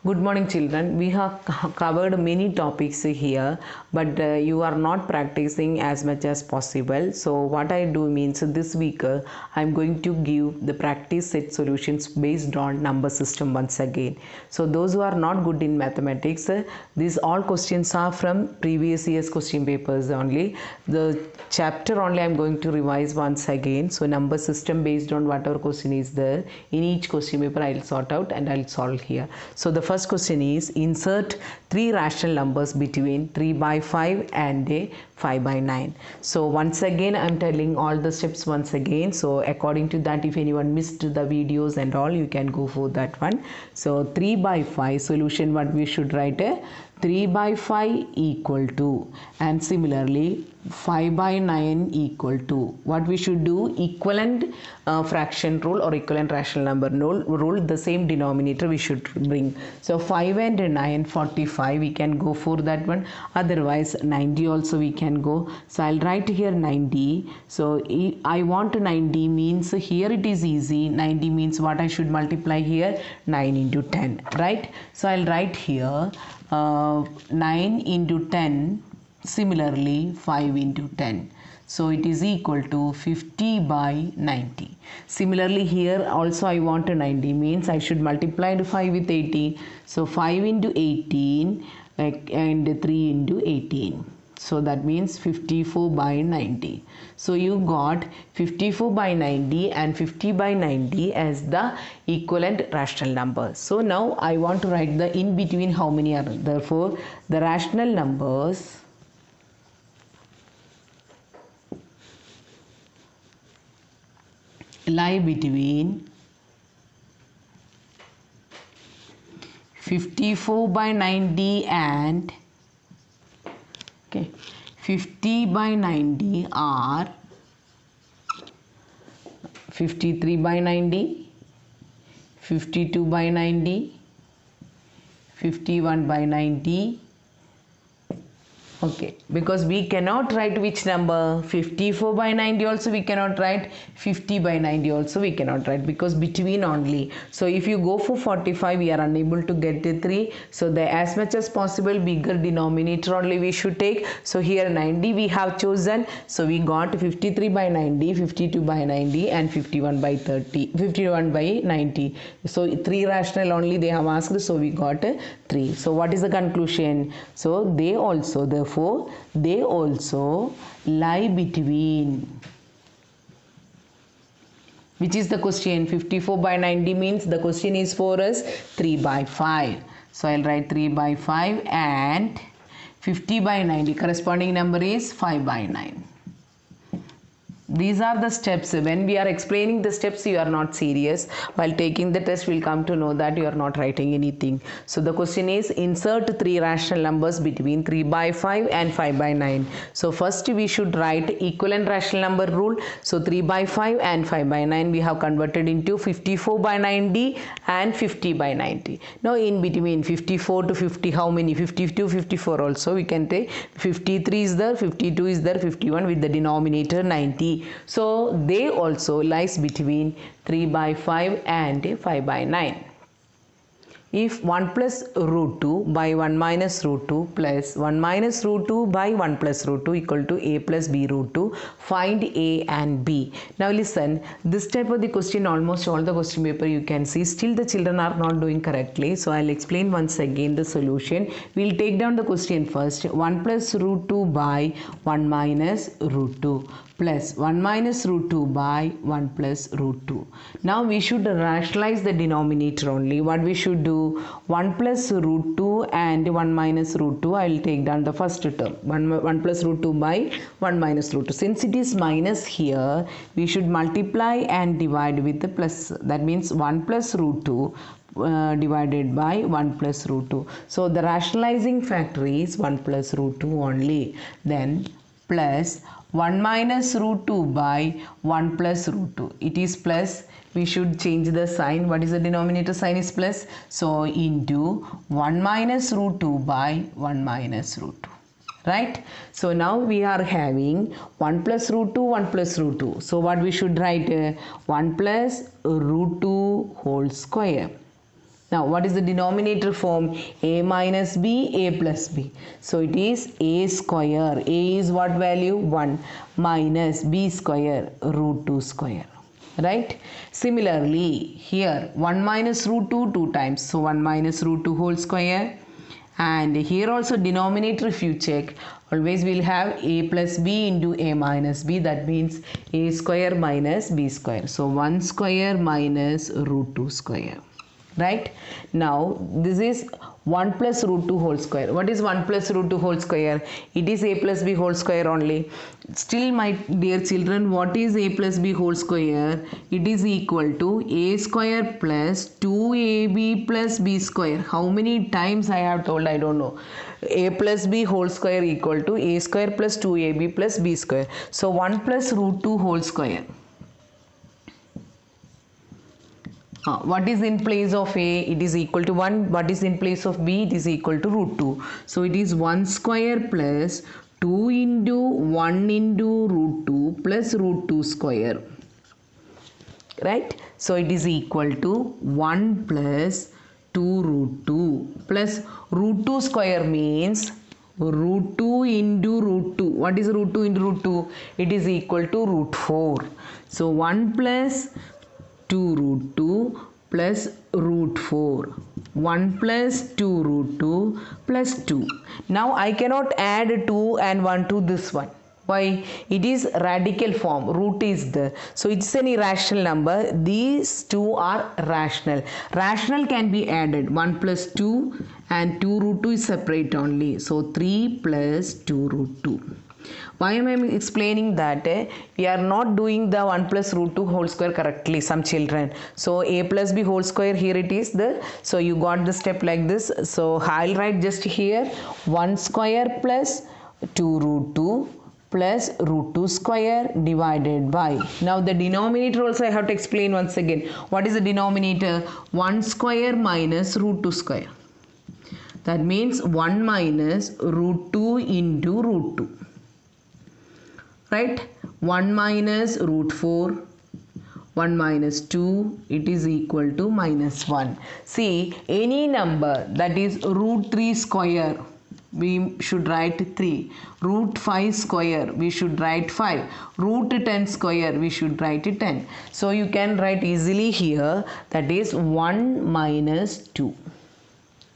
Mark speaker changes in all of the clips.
Speaker 1: Good morning, children. We have covered many topics here, but you are not practicing as much as possible. So, what I do means this week I am going to give the practice set solutions based on number system once again. So, those who are not good in mathematics, these all questions are from previous year's question papers only. The chapter only I am going to revise once again. So, number system based on whatever question is there in each question paper I will sort out and I will solve here. So, the first question is insert three rational numbers between 3 by 5 and 5 by 9. So once again I am telling all the steps once again. So according to that, if anyone missed the videos and all, you can go for that one. So 3 by 5 solution, what we should write, 3 by 5 equal to, and similarly 5 by 9 equal to, what we should do, equivalent fraction rule or equivalent rational number rule, the same denominator we should bring. So 5 and 9, 45, we can go for that one. Otherwise 90 also we can go. So I'll write here 90. So I want 90 means here it is easy. 90 means what I should multiply here, 9 into 10, right? So I'll write here 9 into 10, similarly 5 into 10. So it is equal to 50 by 90. Similarly here also I want a 90 means I should multiply 5 with 18. So 5 into 18 and 3 into 18. So that means 54 by 90. So you got 54 by 90 and 50 by 90 as the equivalent rational number. So now I want to write the in between how many are. Therefore the rational numbers lie between 54 by 90 and 50 by 90 are 53 by 90, 52 by 90, 51 by 90. Okay, because we cannot write which number, 54 by 90 also we cannot write, 50 by 90 also we cannot write, because between only. So if you go for 45, we are unable to get the 3. So the as much as possible bigger denominator only we should take. So here 90 we have chosen. So we got 53 by 90, 52 by 90 and 51 by 90. So 3 rational only they have asked. So we got 3. So what is the conclusion? So they also, therefore they also lie between, which is the question, 54 by 90 means the question is for us 3 by 5. So I'll write 3 by 5 and 50 by 90 corresponding number is 5 by 9. These are the steps. When we are explaining the steps, you are not serious. While taking the test, we'll come to know that you are not writing anything. So the question is insert 3 rational numbers between 3 by 5 and 5 by 9. So first we should write equivalent rational number rule. So 3 by 5 and 5 by 9 we have converted into 54 by 90 and 50 by 90. Now in between 54 to 50, how many? 52, 54 also we can take. 53 is there, 52 is there, 51 with the denominator 90. So they also lies between 3 by 5 and 5 by 9. If 1 plus root 2 by 1 minus root 2 plus 1 minus root 2 by 1 plus root 2 equal to a plus b root 2, find a and b. Now listen, this type of the question, almost all the question paper you can see, still the children are not doing correctly. So I'll explain once again the solution. We'll take down the question first. 1 plus root 2 by 1 minus root 2 plus 1 minus root 2 by 1 plus root 2. Now we should rationalize the denominator only. What we should do, 1 plus root 2 and 1 minus root 2, I will take down the first term, 1 plus root 2 by 1 minus root 2. Since it is minus here, we should multiply and divide with the plus. That means 1 plus root 2 divided by 1 plus root 2. So the rationalizing factor is 1 plus root 2 only. Then plus 1 minus root 2 by 1 plus root 2. It is plus. We should change the sign. What is the denominator sign is plus. So into 1 minus root 2 by 1 minus root 2. Right? So now we are having 1 plus root 2, 1 plus root 2. So what we should write? 1 plus root 2 whole square. Now what is the denominator form? A minus b, a plus b. So it is a square. A is what value? 1 minus b square root 2 square. Right? Similarly, here 1 minus root 2, 2 times. So 1 minus root 2 whole square. And here also denominator, if you check, always we'll have a plus b into a minus b. That means a square minus b square. So 1 square minus root 2 square. Right? Now this is 1 plus root 2 whole square. What is 1 plus root 2 whole square? It is a plus b whole square only. Still, my dear children, what is a plus b whole square? It is equal to a square plus 2ab plus b square. How many times I have told? I don't know. A plus b whole square equal to a square plus 2ab plus b square. So 1 plus root 2 whole square. What is in place of a? It is equal to 1. What is in place of b? It is equal to root 2. So it is 1 square plus 2 into 1 into root 2 plus root 2 square. Right? So it is equal to 1 plus 2 root 2 plus root 2 square means root 2 into root 2. What is root 2 into root 2? It is equal to root 4. So 1 plus 2 root 2 plus root 4. 1 plus 2 root 2 plus 2. Now I cannot add 2 and 1 to this one. Why? It is radical form. Root is there. So it's an irrational number. These two are rational. Rational can be added. 1 plus 2 and 2 root 2 is separate only. So 3 plus 2 root 2. Why am I explaining that? We are not doing the 1 plus root 2 whole square correctly, some children. So a plus b whole square, here it is there. So you got the step like this. So I'll write just here 1 square plus 2 root 2 plus root 2 square divided by. Now the denominator also I have to explain once again. What is the denominator? 1 square minus root 2 square. That means 1 minus root 2 into root 2. Right? 1 minus root 4, 1 minus 2, it is equal to minus 1. See, any number that is root 3 square, we should write 3. Root 5 square, we should write 5. Root 10 square, we should write 10. So you can write easily here, that is 1 minus 2.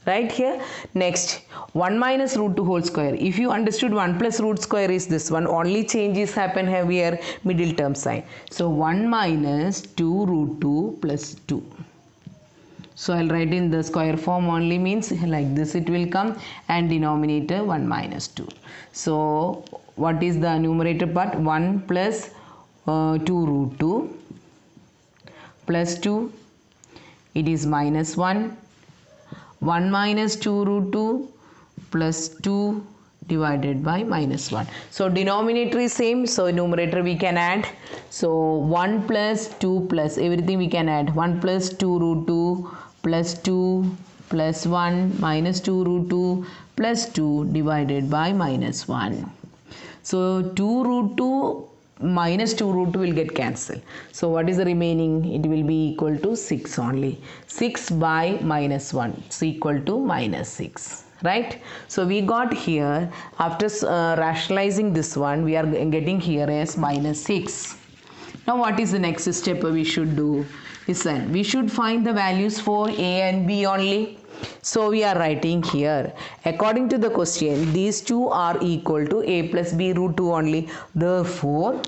Speaker 1: Right here. Next, 1 minus root 2 whole square. If you understood 1 plus root square is this one, only changes happen here, middle term sign. So 1 minus 2 root 2 plus 2. So I'll write in the square form only, means like this it will come, and denominator 1 minus 2. So what is the numerator part? 1 plus 2 root 2 plus 2. It is minus 1. 1 minus 2 root 2 plus 2 divided by minus 1. So denominator is same. So numerator we can add. So 1 plus 2 plus everything we can add. 1 plus 2 root 2 plus 2 plus 1 minus 2 root 2 plus 2 divided by minus 1. So 2 root 2 minus 2 root 2 will get cancelled. So what is the remaining? It will be equal to 6 only. 6 by minus 1 is equal to minus 6. Right? So we got here, after rationalizing this one, we are getting here as minus 6. Now what is the next step we should do? Listen, we should find the values for a and b only. So we are writing here, according to the question, these two are equal to a plus b root 2 only. Therefore,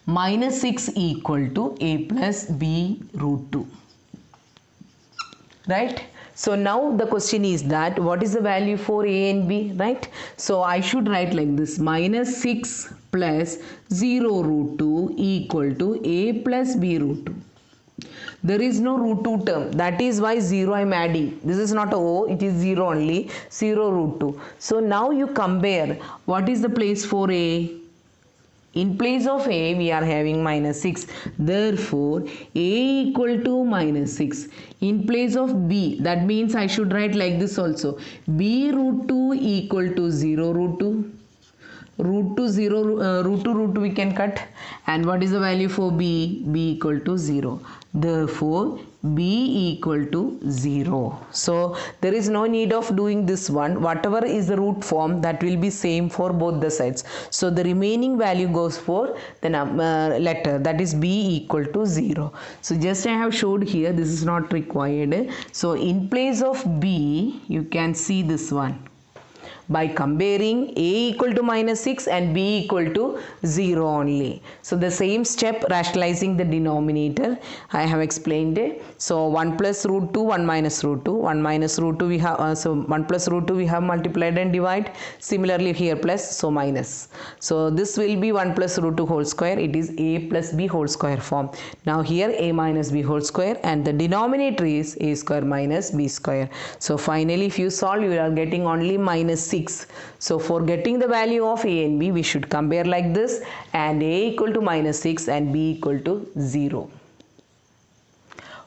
Speaker 1: minus 6 equal to a plus b root 2. Right? So now the question is that what is the value for a and b, right? So I should write like this, minus 6 plus 0 root 2 equal to a plus b root 2. There is no root 2 term, that is why 0 I am adding. This is not a O, it is 0 only, 0 root 2. So now you compare, what is the place for a? In place of a, we are having minus 6. Therefore, a equal to minus 6. In place of b, that means I should write like this also. b root 2 equal to 0 root 2. Root 2, 0, root 2 we can cut. And what is the value for b? b equal to 0. Therefore, b equal to 0. So there is no need of doing this one. Whatever is the root form, that will be same for both the sides. So the remaining value goes for the letter, that is b equal to 0. So just I have showed here, this is not required. So in place of b, you can see this one. By comparing a equal to minus 6 and b equal to 0 only. So the same step, rationalizing the denominator, I have explained it. So 1 plus root 2, 1 minus root 2, 1 minus root 2 we have, so 1 plus root 2 we have multiplied and divide. Similarly here plus, so minus. So this will be 1 plus root 2 whole square, it is a plus b whole square form. Now here a minus b whole square, and the denominator is a square minus b square. So finally if you solve, you are getting only minus 6. So for getting the value of a and b, we should compare like this, and a equal to minus 6 and b equal to 0.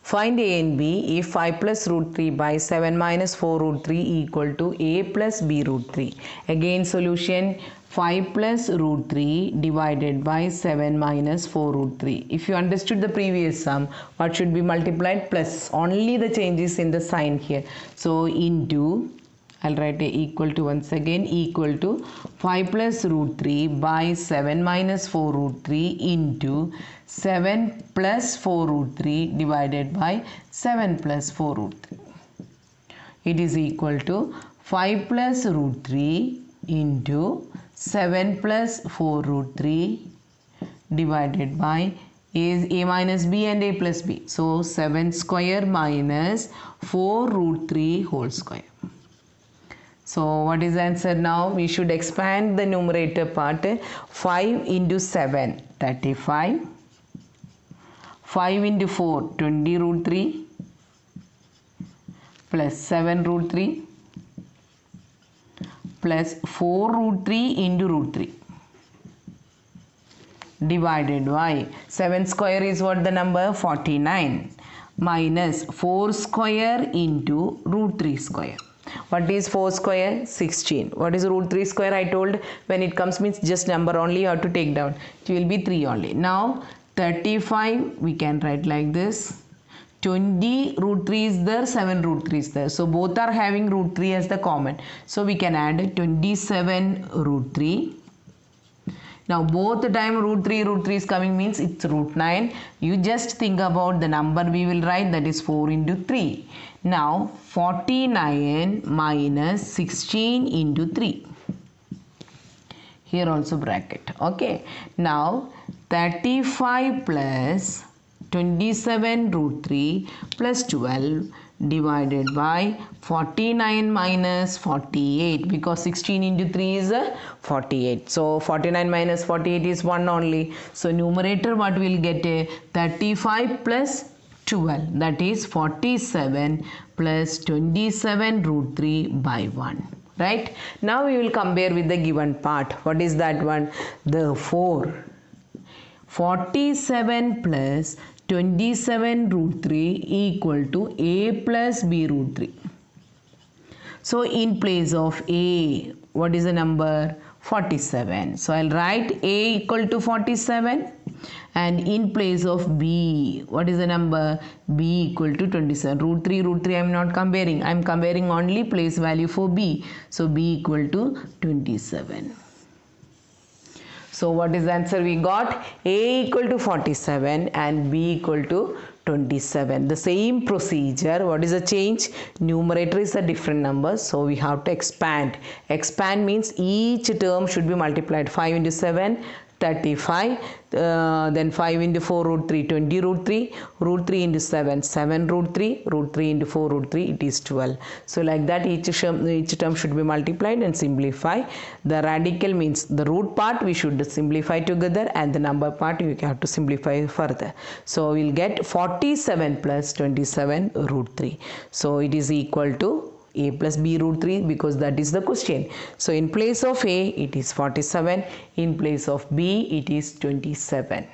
Speaker 1: Find a and b if 5 plus root 3 by 7 minus 4 root 3 equal to a plus b root 3. Again solution, 5 plus root 3 divided by 7 minus 4 root 3. If you understood the previous sum, what should be multiplied? Plus. Only the changes in the sign here. So into, I'll write a equal to once again, equal to 5 plus root 3 by 7 minus 4 root 3 into 7 plus 4 root 3 divided by 7 plus 4 root 3. It is equal to 5 plus root 3 into 7 plus 4 root 3 divided by a minus b and a plus b. So 7 square minus 4 root 3 whole square. So what is the answer now? We should expand the numerator part. 5 into 7, 35. 5 into 4, 20 root 3 plus 7 root 3 plus 4 root 3 into root 3 divided by 7 square is what the number? 49 minus 4 square into root 3 square. What is 4 square? 16. What is root 3 square? I told when it comes means just number only you have to take down. It will be 3 only. Now 35 we can write like this. 20 root 3 is there, 7 root 3 is there. So both are having root 3 as the common. So we can add 27 root 3. Now both the time root 3 is coming means it's root 9. You just think about the number we will write, that is 4 into 3. Now 49 minus 16 into 3. Here also bracket. Okay. Now 35 plus 27 root 3 plus 12 divided by 49 minus 48, because 16 into 3 is 48. So 49 minus 48 is 1 only. So numerator what will get? 35 plus 12, that is 47 plus 27 root 3 by 1. Right? Now we will compare with the given part. What is that one? Therefore 47 plus 27 root 3 equal to a plus b root 3. So in place of a, what is the number? 47. So I'll write a equal to 47, and in place of b, what is the number? B equal to 27. Root 3 I am not comparing. I am comparing only place value for b. So b equal to 27. So what is the answer we got? A equal to 47 and b equal to 27. The same procedure. What is the change? Numerator is a different number. So we have to expand. Expand means each term should be multiplied. 5 into 7, 35. Then 5 into 4 root 3, 20 root 3. Root 3 into 7, 7 root 3. Root 3 into 4 root 3, it is 12. So like that each term should be multiplied and simplify. The radical means the root part we should simplify together, and the number part we have to simplify further. So we'll get 47 plus 27 root 3. So it is equal to a plus b root 3, because that is the question. So in place of a it is 47, in place of b it is 27.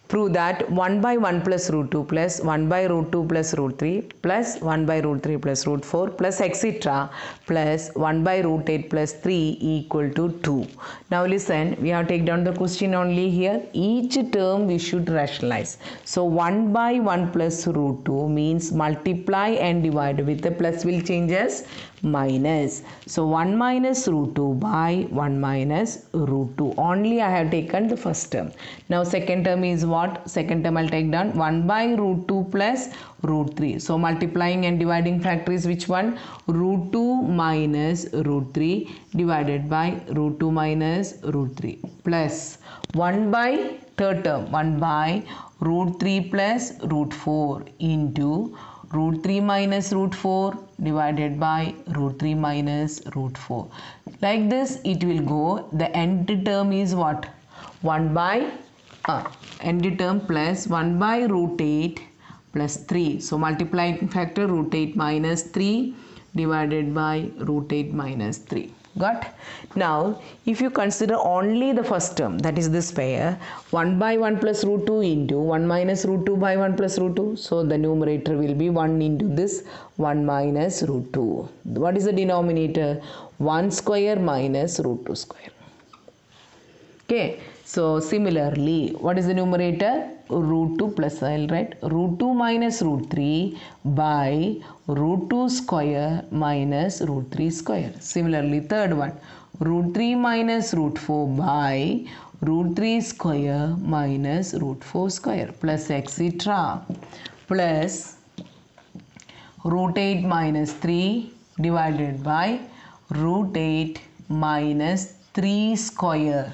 Speaker 1: Prove that 1 by 1 plus root 2 plus 1 by root 2 plus root 3 plus 1 by root 3 plus root 4 plus etc. plus 1 by root 8 plus 3 equal to 2. Now listen, we have taken down the question only here. Each term we should rationalize. So 1 by 1 plus root 2 means multiply and divide with the plus will change as minus. So 1 minus root 2 by 1 minus root 2. Only I have taken the first term. Now second term is what? Second term I'll take down 1 by root 2 plus root 3. So multiplying and dividing factor is which one? Root 2 minus root 3 divided by root 2 minus root 3 plus 1 by third term 1 by root 3 plus root 4 into root 3 minus root 4 divided by root 3 minus root 4. Like this it will go. The end term is what? 1 by end term plus 1 by root 8 plus 3. So multiplying factor root 8 minus 3 divided by root 8 minus 3. Got? Now if you consider only the first term, that is this pair, 1 by 1 plus root 2 into 1 minus root 2 by 1 plus root 2. So the numerator will be 1 into this 1 minus root 2. What is the denominator? 1 square minus root 2 square. Okay. So similarly, what is the numerator? Root 2 plus, I'll write root 2 minus root 3 by root 2 square minus root 3 square. Similarly, third one, root 3 minus root 4 by root 3 square minus root 4 square plus etc. plus root 8 minus 3 divided by root 8 minus 3 square.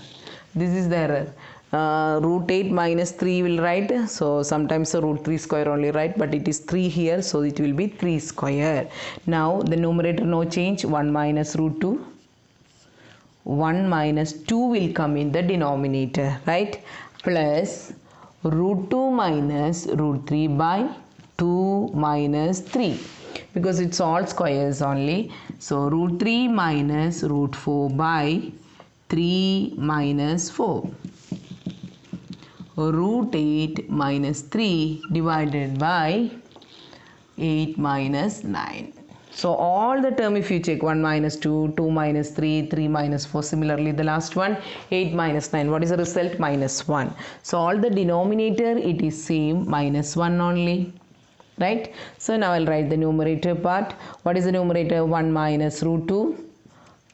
Speaker 1: This is the error. Root 8 minus 3 will write. So sometimes root 3 square only write, but it is 3 here. So it will be 3 square. Now the numerator no change. 1 minus root 2. 1 minus 2 will come in the denominator, right? Plus root 2 minus root 3 by 2 minus 3. Because it's all squares only. So root 3 minus root 4 by 3 minus 4. Root 8 minus 3 divided by 8 minus 9. So all the term if you check 1 minus 2, 2 minus 3, 3 minus 4. Similarly the last one 8 minus 9. What is the result? Minus 1. So all the denominator it is same, minus 1 only. Right? So now I'll write the numerator part. What is the numerator? 1 minus root 2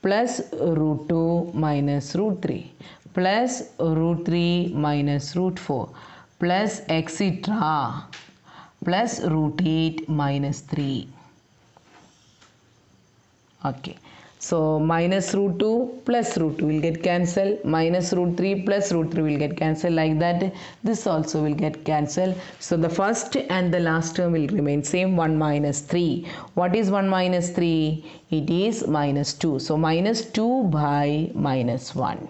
Speaker 1: plus root 2 minus root 3 plus root 3 minus root 4 plus etc. plus root 8 minus 3. Okay. So minus root 2 plus root 2 will get cancelled. Minus root 3 plus root 3 will get cancelled. Like that this also will get cancelled. So the first and the last term will remain same. 1 minus 3. What is 1 minus 3? It is minus 2. So minus 2 by minus 1.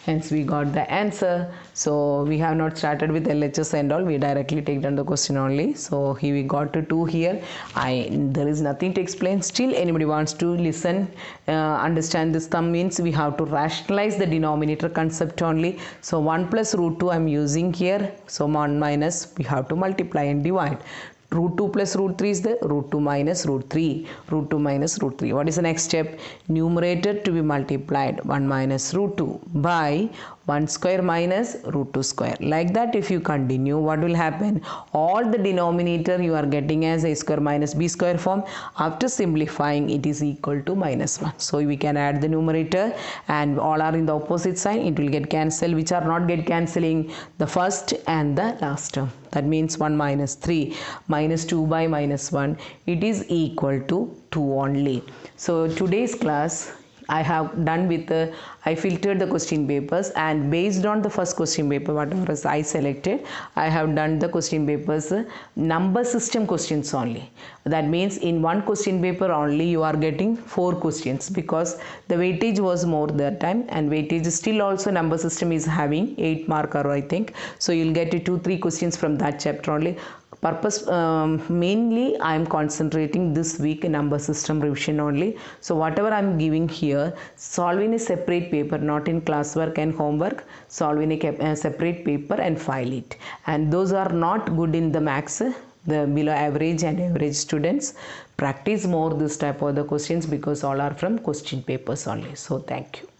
Speaker 1: Hence we got the answer. So we have not started with LHS and all. We directly take down the question only. So here we got to 2 here. There is nothing to explain. Still anybody wants to listen, understand this thumb means we have to rationalize the denominator concept only. So 1 plus root 2 I am using here. So 1 minus we have to multiply and divide. Root 2 plus root 3 is the root 2 minus root 3. Root 2 minus root 3. What is the next step? Numerator to be multiplied. 1 minus root 2 by 1 square minus root 2 square. Like that if you continue, what will happen? All the denominator you are getting as a square minus b square form. After simplifying it is equal to minus 1. So we can add the numerator and all are in the opposite sign. It will get cancelled. Which are not get cancelling? The first and the last term. That means 1 minus 3 minus 2 by minus 1. It is equal to 2 only. So today's class I have done with I filtered the question papers, and based on the first question paper whatever I selected, I have done the question papers number system questions only. That means in one question paper only you are getting 4 questions because the weightage was more that time, and weightage still also number system is having 8 marker I think. So you'll get 2-3 questions from that chapter only. purpose mainly I am concentrating this week in number system revision only. So whatever I am giving here, solve in a separate paper, not in classwork and homework. Solve in a separate paper and file it. And those are not good in the maths, the below average and average students, practice more this type of the questions because all are from question papers only. So thank you.